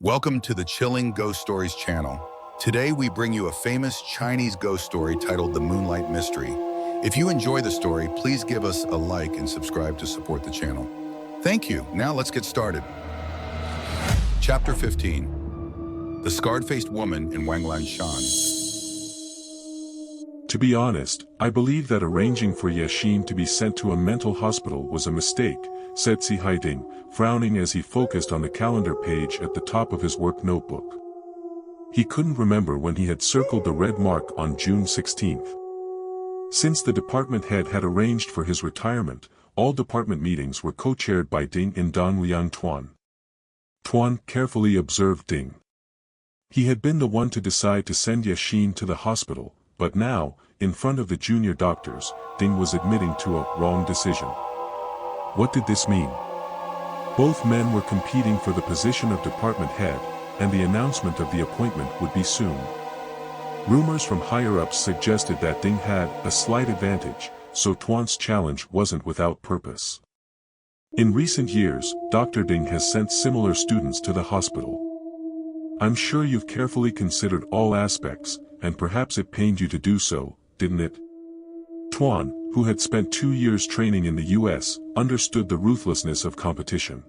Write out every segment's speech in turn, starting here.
Welcome to the Chilling Ghost Stories channel. Today we bring you a famous Chinese ghost story titled The Moonlight Mystery. If you enjoy the story, please give us a like and subscribe to support the channel. Thank you. Now let's get started. Chapter 15. The Scarred-Faced Woman in Wāng Shān. To be honest, I believe that arranging for Shān to be sent to a mental hospital was a mistake, said Hǎi Dīng, frowning as he focused on the calendar page at the top of his work notebook. He couldn't remember when he had circled the red mark on June 16th. Since the department head had arranged for his retirement, all department meetings were co-chaired by Ding and Deng Liang Tuan. Tuan carefully observed Ding. He had been the one to decide to send Shān to the hospital, but now, in front of the junior doctors, Ding was admitting to a wrong decision. What did this mean? Both men were competing for the position of department head, and the announcement of the appointment would be soon. Rumors from higher-ups suggested that Ding had a slight advantage, so Tuan's challenge wasn't without purpose. In recent years, Dr. Ding has sent similar students to the hospital. I'm sure you've carefully considered all aspects, and perhaps it pained you to do so, didn't it? Tuan, who had spent 2 years training in the US, understood the ruthlessness of competition.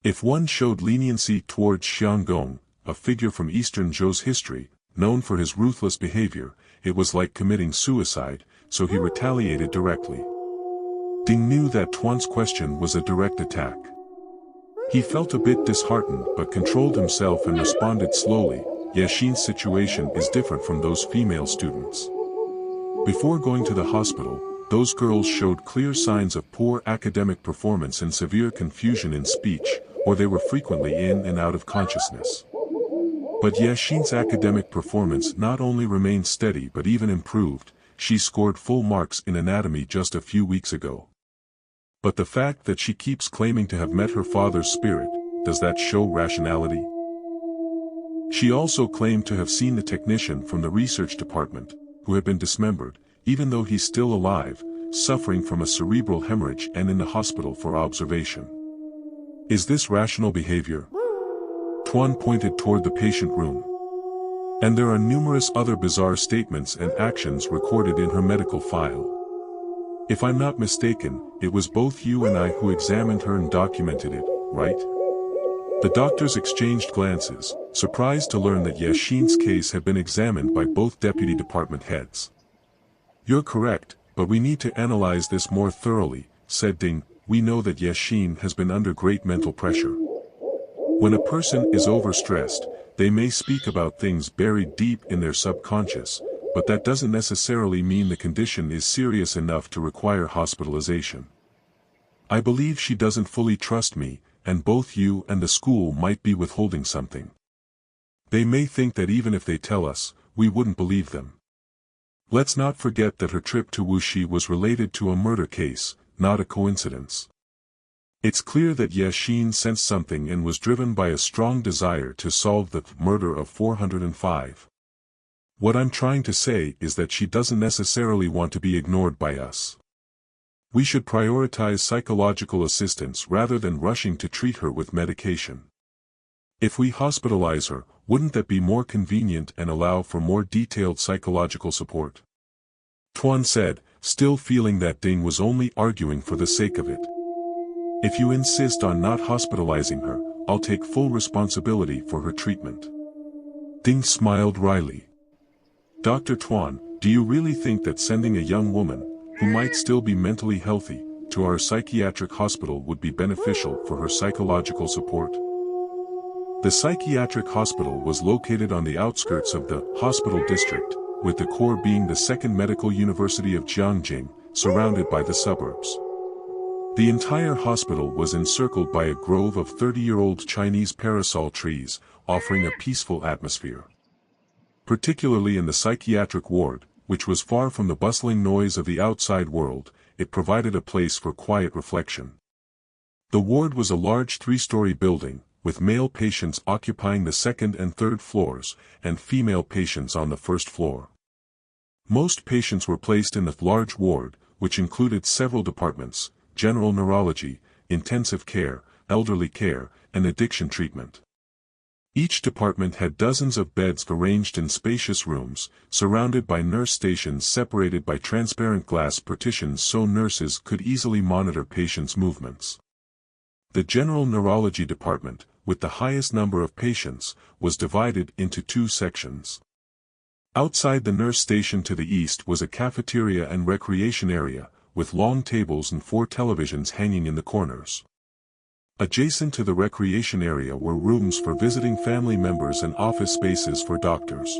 If one showed leniency towards Shān Gong, a figure from Eastern Zhou's history, known for his ruthless behavior, it was like committing suicide, so he retaliated directly. Ding knew that Tuan's question was a direct attack. He felt a bit disheartened but controlled himself and responded slowly. Shān's situation is different from those female students. Before going to the hospital, those girls showed clear signs of poor academic performance and severe confusion in speech, or they were frequently in and out of consciousness. But Shān's academic performance not only remained steady but even improved. She scored full marks in anatomy just a few weeks ago. But the fact that she keeps claiming to have met her father's spirit, does that show rationality? She also claimed to have seen the technician from the research department, who had been dismembered, even though he's still alive, suffering from a cerebral hemorrhage and in the hospital for observation. Is this rational behavior? Tuan pointed toward the patient room. And there are numerous other bizarre statements and actions recorded in her medical file. If I'm not mistaken, it was both you and I who examined her and documented it, right? The doctors exchanged glances, surprised to learn that Shān's case had been examined by both deputy department heads. You're correct, but we need to analyze this more thoroughly, said Ding. We know that Shān has been under great mental pressure. When a person is overstressed, they may speak about things buried deep in their subconscious, but that doesn't necessarily mean the condition is serious enough to require hospitalization. I believe she doesn't fully trust me, and both you and the school might be withholding something. They may think that even if they tell us, we wouldn't believe them. Let's not forget that her trip to Wuxi was related to a murder case, not a coincidence. It's clear that Shān sensed something and was driven by a strong desire to solve the murder of 405. What I'm trying to say is that she doesn't necessarily want to be ignored by us. We should prioritize psychological assistance rather than rushing to treat her with medication. If we hospitalize her, wouldn't that be more convenient and allow for more detailed psychological support? Tuan said, still feeling that Ding was only arguing for the sake of it. If you insist on not hospitalizing her, I'll take full responsibility for her treatment. Ding smiled wryly. Dr. Tuan, do you really think that sending a young woman, who might still be mentally healthy, to our psychiatric hospital would be beneficial for her psychological support? The psychiatric hospital was located on the outskirts of the hospital district, with the core being the Second Medical University of Jiangjing, surrounded by the suburbs. The entire hospital was encircled by a grove of 30-year-old Chinese parasol trees, offering a peaceful atmosphere. Particularly in the psychiatric ward, which was far from the bustling noise of the outside world, it provided a place for quiet reflection. The ward was a large 3-story building, with male patients occupying the second and third floors, and female patients on the first floor. Most patients were placed in the large ward, which included several departments: general neurology, intensive care, elderly care, and addiction treatment. Each department had dozens of beds arranged in spacious rooms, surrounded by nurse stations separated by transparent glass partitions so nurses could easily monitor patients' movements. The general neurology department, with the highest number of patients, was divided into two sections. Outside the nurse station to the east was a cafeteria and recreation area, with long tables and 4 televisions hanging in the corners. Adjacent to the recreation area were rooms for visiting family members and office spaces for doctors.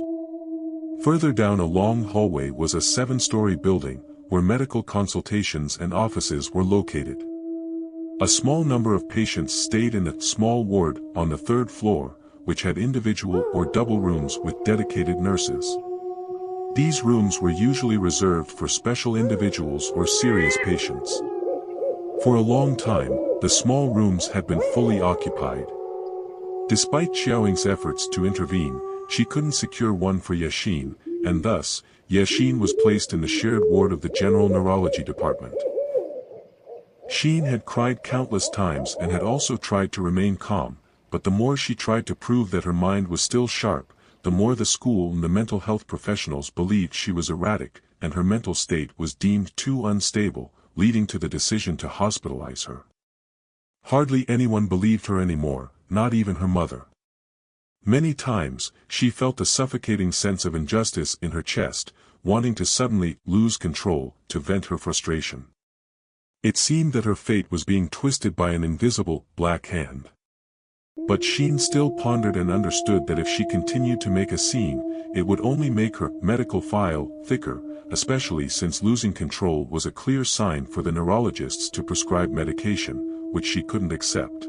Further down a long hallway was a 7-story building, where medical consultations and offices were located. A small number of patients stayed in a small ward on the 3rd floor, which had individual or double rooms with dedicated nurses. These rooms were usually reserved for special individuals or serious patients. For a long time, the small rooms had been fully occupied. Despite Xiaoying's efforts to intervene, she couldn't secure one for Yashin, and thus, Yashin was placed in the shared ward of the general neurology department. Xin had cried countless times and had also tried to remain calm, but the more she tried to prove that her mind was still sharp, the more the school and the mental health professionals believed she was erratic, and her mental state was deemed too unstable, leading to the decision to hospitalize her. Hardly anyone believed her anymore, not even her mother. Many times, she felt a suffocating sense of injustice in her chest, wanting to suddenly lose control, to vent her frustration. It seemed that her fate was being twisted by an invisible, black hand. But Xin still pondered and understood that if she continued to make a scene, it would only make her medical file thicker, especially since losing control was a clear sign for the neurologists to prescribe medication, which she couldn't accept.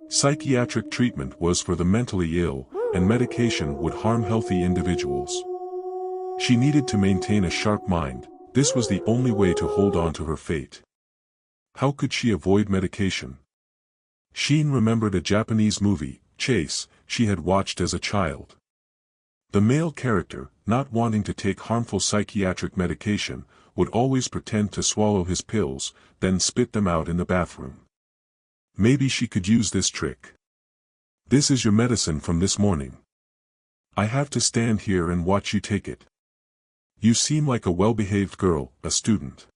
Psychiatric treatment was for the mentally ill, and medication would harm healthy individuals. She needed to maintain a sharp mind. This was the only way to hold on to her fate. How could she avoid medication? Xin remembered a Japanese movie, Chase, she had watched as a child. The male character, not wanting to take harmful psychiatric medication, would always pretend to swallow his pills, then spit them out in the bathroom. Maybe she could use this trick. This is your medicine from this morning. I have to stand here and watch you take it. You seem like a well-behaved girl, a student.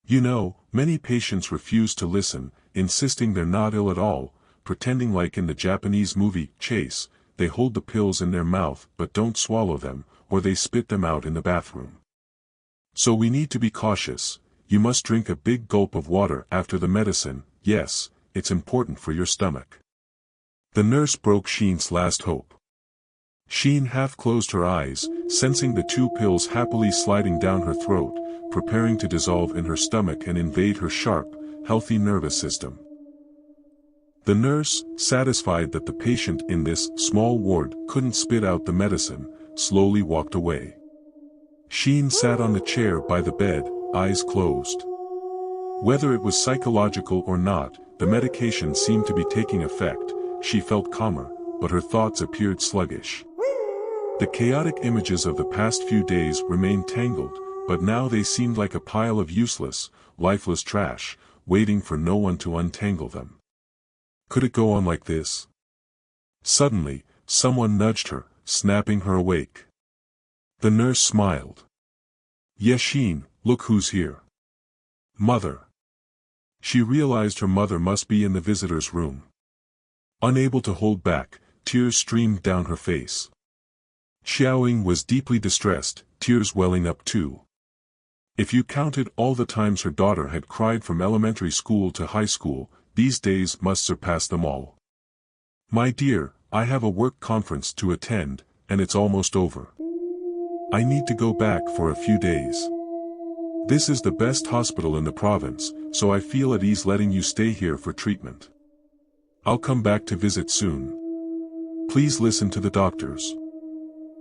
You know, many patients refuse to listen, insisting they're not ill at all, pretending like in the Japanese movie, Chase, they hold the pills in their mouth but don't swallow them, or they spit them out in the bathroom. So we need to be cautious. You must drink a big gulp of water after the medicine. Yes, it's important for your stomach. The nurse broke Xin's last hope. Xin half closed her eyes, sensing the 2 pills happily sliding down her throat, preparing to dissolve in her stomach and invade her sharp, healthy nervous system. The nurse, satisfied that the patient in this small ward couldn't spit out the medicine, slowly walked away. Xin sat on the chair by the bed, eyes closed. Whether it was psychological or not, the medication seemed to be taking effect. She felt calmer, but her thoughts appeared sluggish. The chaotic images of the past few days remained tangled, but now they seemed like a pile of useless, lifeless trash, waiting for no one to untangle them. Could it go on like this? Suddenly, someone nudged her, snapping her awake. The nurse smiled. Yashin, look who's here. Mother. She realized her mother must be in the visitor's room. Unable to hold back, tears streamed down her face. Xiaoying was deeply distressed, tears welling up too. If you counted all the times her daughter had cried from elementary school to high school, these days must surpass them all. My dear, I have a work conference to attend, and it's almost over. I need to go back for a few days. This is the best hospital in the province, so I feel at ease letting you stay here for treatment. I'll come back to visit soon. Please listen to the doctors.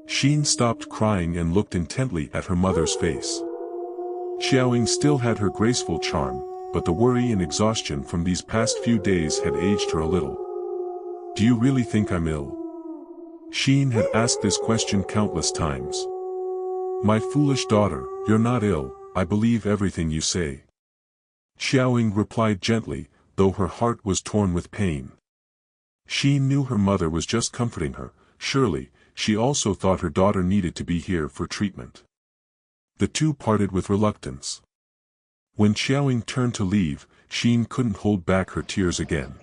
Xin stopped crying and looked intently at her mother's face. Xiaoying still had her graceful charm, but the worry and exhaustion from these past few days had aged her a little. Do you really think I'm ill? Xin had asked this question countless times. My foolish daughter, you're not ill, I believe everything you say. Xiaoying replied gently, though her heart was torn with pain. Shān knew her mother was just comforting her. Surely, she also thought her daughter needed to be here for treatment. The two parted with reluctance. When Xiaoying turned to leave, Shān couldn't hold back her tears again.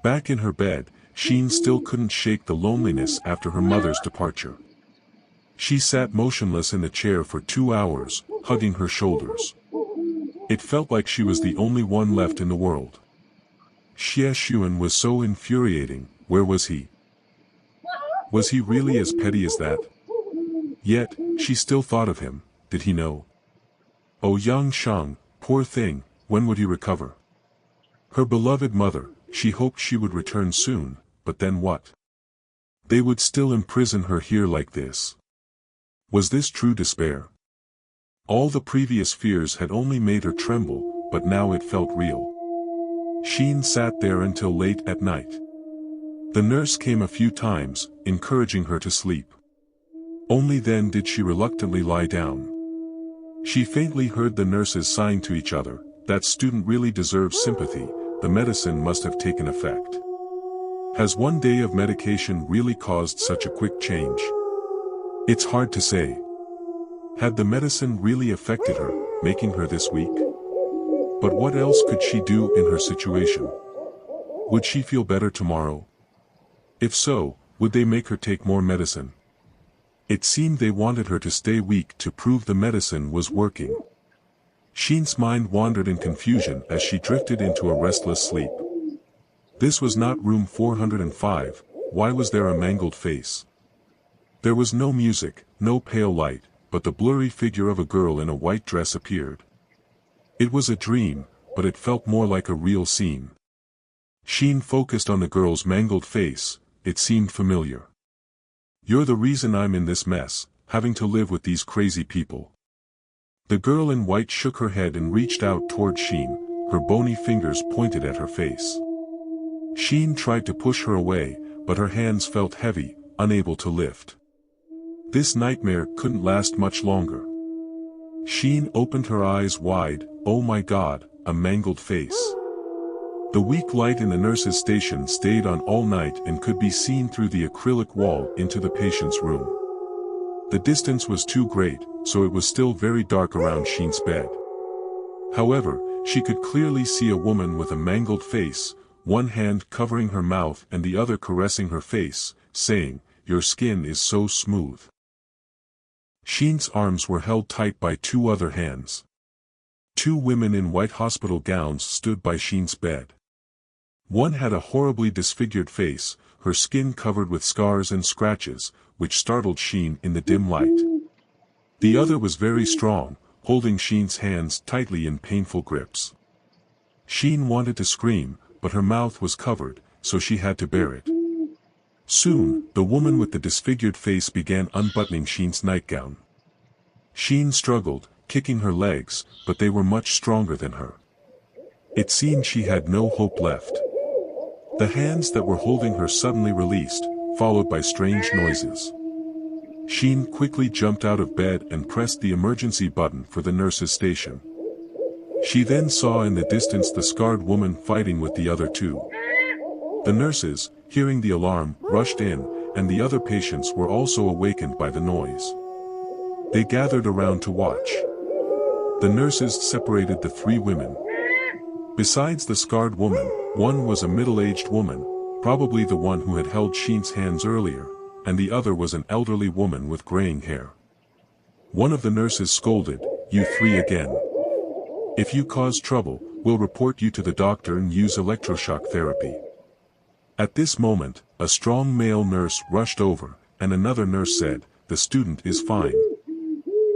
Back in her bed, Shān still couldn't shake the loneliness after her mother's departure. She sat motionless in the chair for 2 hours, hugging her shoulders. It felt like she was the only one left in the world. Xie Xuan was so infuriating. Where was he? Was he really as petty as that? Yet, she still thought of him. Did he know? Oh Yang Shang, poor thing, when would he recover? Her beloved mother, she hoped she would return soon, but then what? They would still imprison her here like this. Was this true despair? All the previous fears had only made her tremble, but now it felt real. Shān sat there until late at night. The nurse came a few times, encouraging her to sleep. Only then did she reluctantly lie down. She faintly heard the nurses sign to each other. That student really deserves sympathy. The medicine must have taken effect. Has one day of medication really caused such a quick change? It's hard to say. Had the medicine really affected her, making her this weak? But what else could she do in her situation? Would she feel better tomorrow? If so, would they make her take more medicine? It seemed they wanted her to stay weak to prove the medicine was working. Shān's mind wandered in confusion as she drifted into a restless sleep. This was not room 405, why was there a mangled face? There was no music, no pale light, but the blurry figure of a girl in a white dress appeared. It was a dream, but it felt more like a real scene. Shān focused on the girl's mangled face. It seemed familiar. You're the reason I'm in this mess, having to live with these crazy people. The girl in white shook her head and reached out toward Shān, her bony fingers pointed at her face. Shān tried to push her away, but her hands felt heavy, unable to lift. This nightmare couldn't last much longer. Shān opened her eyes wide. Oh my God, a mangled face. The weak light in the nurse's station stayed on all night and could be seen through the acrylic wall into the patient's room. The distance was too great, so it was still very dark around Shān's bed. However, she could clearly see a woman with a mangled face, one hand covering her mouth and the other caressing her face, saying, "Your skin is so smooth." Shān's arms were held tight by two other hands. Two women in white hospital gowns stood by Shān's bed. One had a horribly disfigured face, her skin covered with scars and scratches, which startled Shān in the dim light. The other was very strong, holding Shān's hands tightly in painful grips. Shān wanted to scream, but her mouth was covered, so she had to bear it. Soon, the woman with the disfigured face began unbuttoning Shān's nightgown. Shān struggled, kicking her legs, but they were much stronger than her. It seemed she had no hope left. The hands that were holding her suddenly released, followed by strange noises. Shān quickly jumped out of bed and pressed the emergency button for the nurse's station. She then saw in the distance the scarred woman fighting with the other two. The nurses, hearing the alarm, rushed in, and the other patients were also awakened by the noise. They gathered around to watch. The nurses separated the three women. Besides the scarred woman, one was a middle-aged woman, probably the one who had held Shān's hands earlier, and the other was an elderly woman with graying hair. One of the nurses scolded, "You three again. If you cause trouble, we'll report you to the doctor and use electroshock therapy." At this moment, a strong male nurse rushed over, and another nurse said, "The student is fine.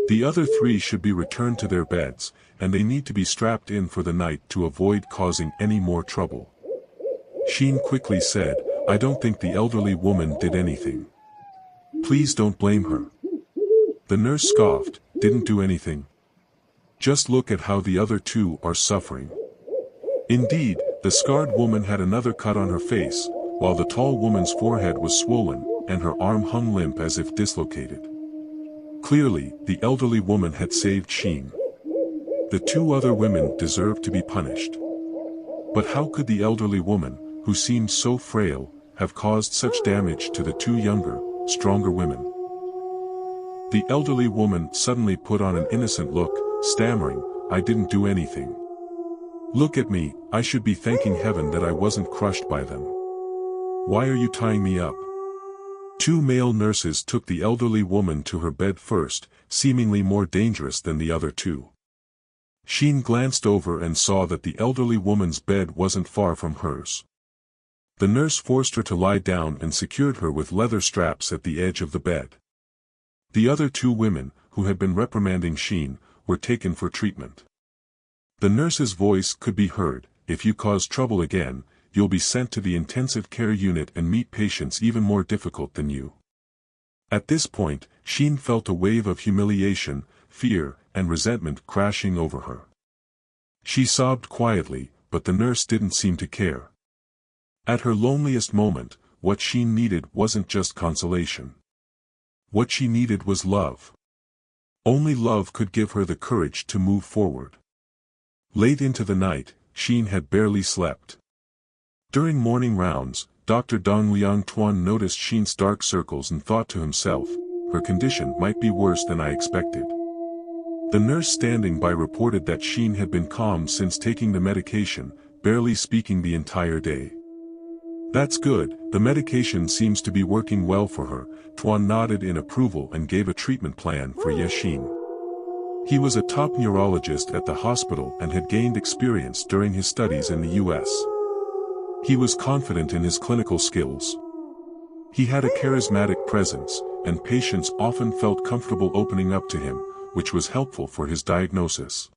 The other three should be returned to their beds, and they need to be strapped in for the night to avoid causing any more trouble." Shān quickly said, "I don't think the elderly woman did anything. Please don't blame her." The nurse scoffed, "Didn't do anything. Just look at how the other two are suffering." Indeed, the scarred woman had another cut on her face, while the tall woman's forehead was swollen, and her arm hung limp as if dislocated. Clearly, the elderly woman had saved Shān. The two other women deserved to be punished. But how could the elderly woman, who seemed so frail, have caused such damage to the two younger, stronger women? The elderly woman suddenly put on an innocent look, stammering, "I didn't do anything. Look at me, I should be thanking heaven that I wasn't crushed by them. Why are you tying me up?" Two male nurses took the elderly woman to her bed first, seemingly more dangerous than the other two. Shān glanced over and saw that the elderly woman's bed wasn't far from hers. The nurse forced her to lie down and secured her with leather straps at the edge of the bed. The other two women, who had been reprimanding Shān, were taken for treatment. The nurse's voice could be heard, "If you cause trouble again, you'll be sent to the intensive care unit and meet patients even more difficult than you." At this point, Shān felt a wave of humiliation, fear, and resentment crashing over her. She sobbed quietly, but the nurse didn't seem to care. At her loneliest moment, what Shān needed wasn't just consolation. What she needed was love. Only love could give her the courage to move forward. Late into the night, Shān had barely slept. During morning rounds, Dr. Deng Liang Tuan noticed Shān's dark circles and thought to himself, "Her condition might be worse than I expected." The nurse standing by reported that Shān had been calm since taking the medication, barely speaking the entire day. "That's good, the medication seems to be working well for her." Tuan nodded in approval and gave a treatment plan for Shān. He was a top neurologist at the hospital and had gained experience during his studies in the US. He was confident in his clinical skills. He had a charismatic presence, and patients often felt comfortable opening up to him, which was helpful for his diagnosis.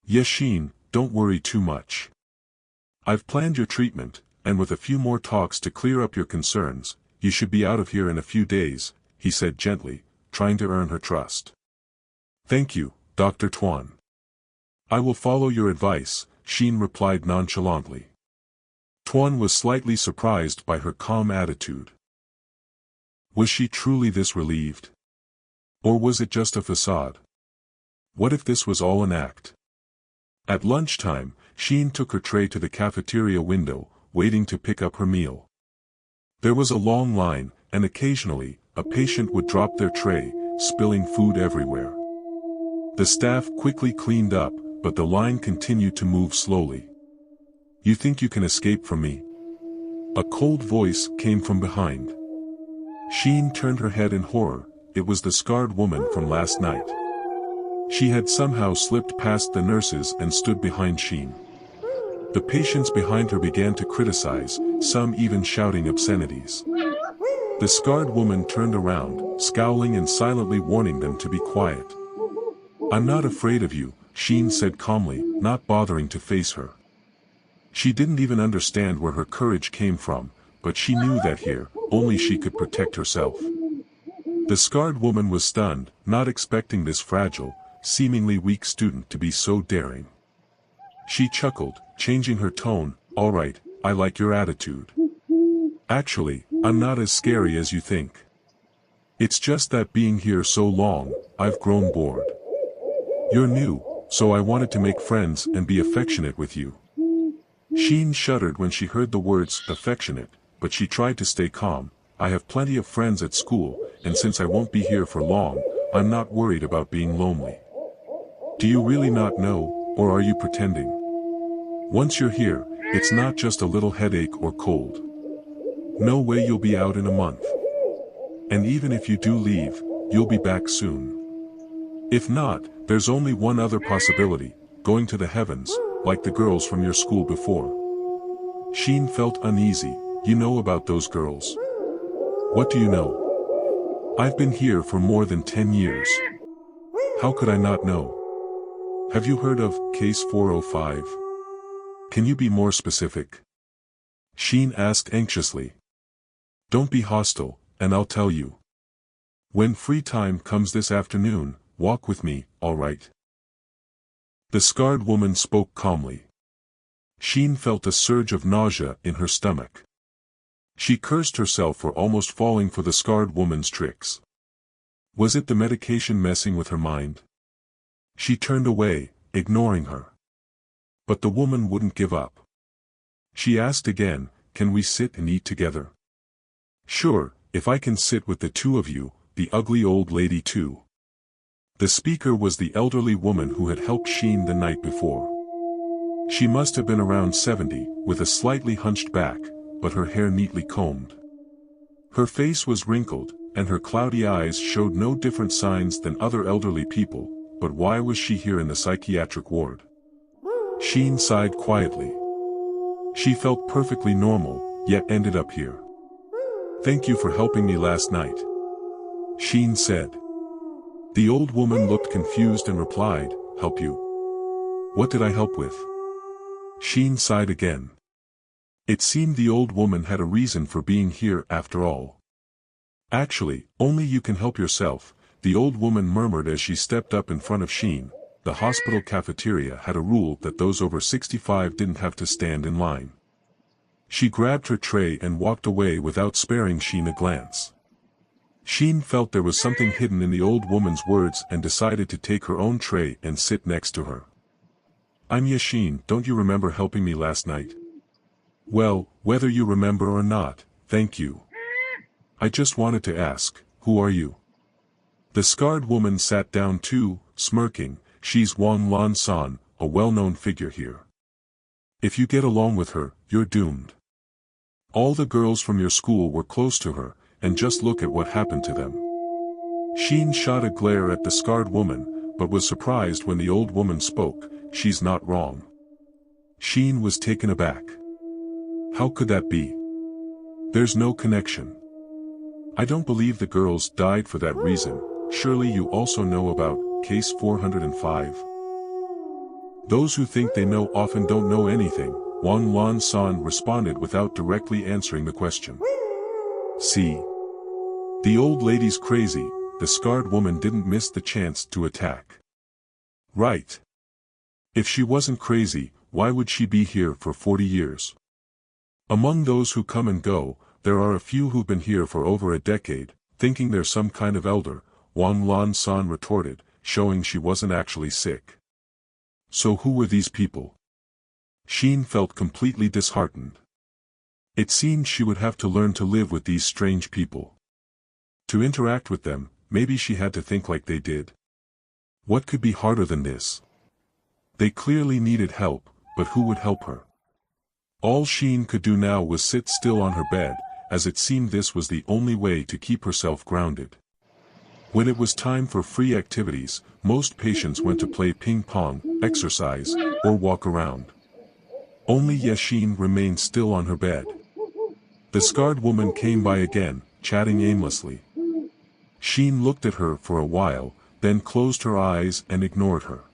"Shān, don't worry too much. I've planned your treatment, and with a few more talks to clear up your concerns, you should be out of here in a few days," he said gently, trying to earn her trust. "Thank you, Dr. Tuan. I will follow your advice," Shān replied nonchalantly. Tuan was slightly surprised by her calm attitude. Was she truly this relieved? Or was it just a facade? What if this was all an act? At lunchtime, Shān took her tray to the cafeteria window, waiting to pick up her meal. There was a long line, and occasionally, a patient would drop their tray, spilling food everywhere. The staff quickly cleaned up, but the line continued to move slowly. "You think you can escape from me?" A cold voice came from behind. Shān turned her head in horror. It was the scarred woman from last night. She had somehow slipped past the nurses and stood behind Shān. The patients behind her began to criticize, some even shouting obscenities. The scarred woman turned around, scowling and silently warning them to be quiet. "I'm not afraid of you," Shān said calmly, not bothering to face her. She didn't even understand where her courage came from, but she knew that here, only she could protect herself. The scarred woman was stunned, not expecting this fragile, seemingly weak student to be so daring. She chuckled, changing her tone, "All right, I like your attitude. Actually, I'm not as scary as you think. It's just that being here so long, I've grown bored. You're new, so I wanted to make friends and be affectionate with you." Shān shuddered when she heard the words affectionate, but she tried to stay calm. "I have plenty of friends at school, and since I won't be here for long, I'm not worried about being lonely." "Do you really not know, or are you pretending? Once you're here, it's not just a little headache or cold. No way you'll be out in a month. And even if you do leave, you'll be back soon. If not, there's only one other possibility, going to the heavens, like the girls from your school before." Shān felt uneasy. "You know about those girls?" "What do you know? I've been here for more than 10 years. How could I not know? Have you heard of Case 405? Can you be more specific?" Shān asked anxiously. "Don't be hostile, and I'll tell you. When free time comes this afternoon, walk with me, all right?" The scarred woman spoke calmly. Shān felt a surge of nausea in her stomach. She cursed herself for almost falling for the scarred woman's tricks. Was it the medication messing with her mind? She turned away, ignoring her. But the woman wouldn't give up. She asked again, can we sit and eat together? Sure, if I can sit with the two of you, the ugly old lady too. The speaker was the elderly woman who had helped Shān the night before. She must have been around 70, with a slightly hunched back, but her hair neatly combed. Her face was wrinkled, and her cloudy eyes showed no different signs than other elderly people, but why was she here in the psychiatric ward? Shān sighed quietly. She felt perfectly normal, yet ended up here. Thank you for helping me last night, Shān said. The old woman looked confused and replied, help you? What did I help with? Shān sighed again. It seemed the old woman had a reason for being here after all. Actually, only you can help yourself, the old woman murmured as she stepped up in front of Shān. The hospital cafeteria had a rule that those over 65 didn't have to stand in line. She grabbed her tray and walked away without sparing Shān a glance. Shān felt there was something hidden in the old woman's words and decided to take her own tray and sit next to her. I'm Shān, don't you remember helping me last night? Well, whether you remember or not, thank you. I just wanted to ask, who are you? The scarred woman sat down too, smirking. She's Wāng Lan, a well-known figure here. If you get along with her, you're doomed. All the girls from your school were close to her, and just look at what happened to them. Shān shot a glare at the scarred woman, but was surprised when the old woman spoke. She's not wrong. Shān was taken aback. How could that be? There's no connection. I don't believe the girls died for that reason. Surely you also know about Case 405. Those who think they know often don't know anything, Wāng Lan responded without directly answering the question. See? The old lady's crazy, the scarred woman didn't miss the chance to attack. Right. If she wasn't crazy, why would she be here for 40 years? Among those who come and go, there are a few who've been here for over a decade, thinking they're some kind of elder, Wāng Lan retorted, showing she wasn't actually sick. So who were these people? Shān felt completely disheartened. It seemed she would have to learn to live with these strange people. To interact with them, maybe she had to think like they did. What could be harder than this? They clearly needed help, but who would help her? All Shān could do now was sit still on her bed, as it seemed this was the only way to keep herself grounded. When it was time for free activities, most patients went to play ping pong, exercise, or walk around. Only Shān remained still on her bed. The scarred woman came by again, chatting aimlessly. Shān looked at her for a while, then closed her eyes and ignored her.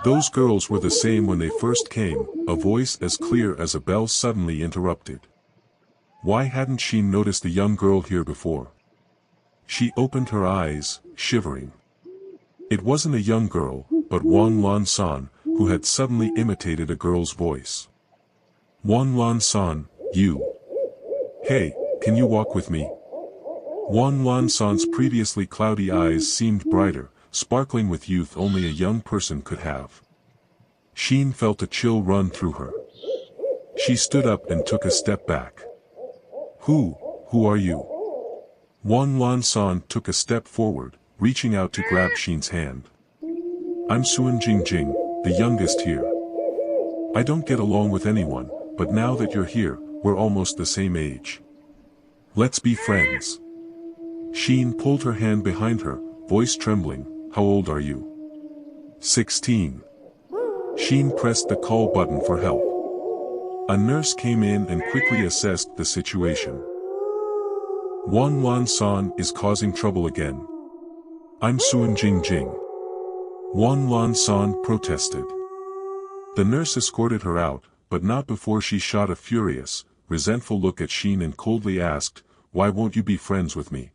Those girls were the same when they first came, a voice as clear as a bell suddenly interrupted. Why hadn't Shān noticed the young girl here before? She opened her eyes, shivering. It wasn't a young girl, but Wāng Lan, who had suddenly imitated a girl's voice. Wāng Lan, you. Hey, can you walk with me? Wāng Lan's previously cloudy eyes seemed brighter, sparkling with youth only a young person could have. Shān felt a chill run through her. She stood up and took a step back. Who are you? Wāng Lan took a step forward, reaching out to grab Shān's hand. I'm Jing, the youngest here. I don't get along with anyone, but now that you're here, we're almost the same age. Let's be friends. Shān pulled her hand behind her, voice trembling. How old are you? 16. Shān pressed the call button for help. A nurse came in and quickly assessed the situation. Wāng Lan is causing trouble again. I'm Jing. Wāng Lan protested. The nurse escorted her out, but not before she shot a furious, resentful look at Shān and coldly asked, why won't you be friends with me?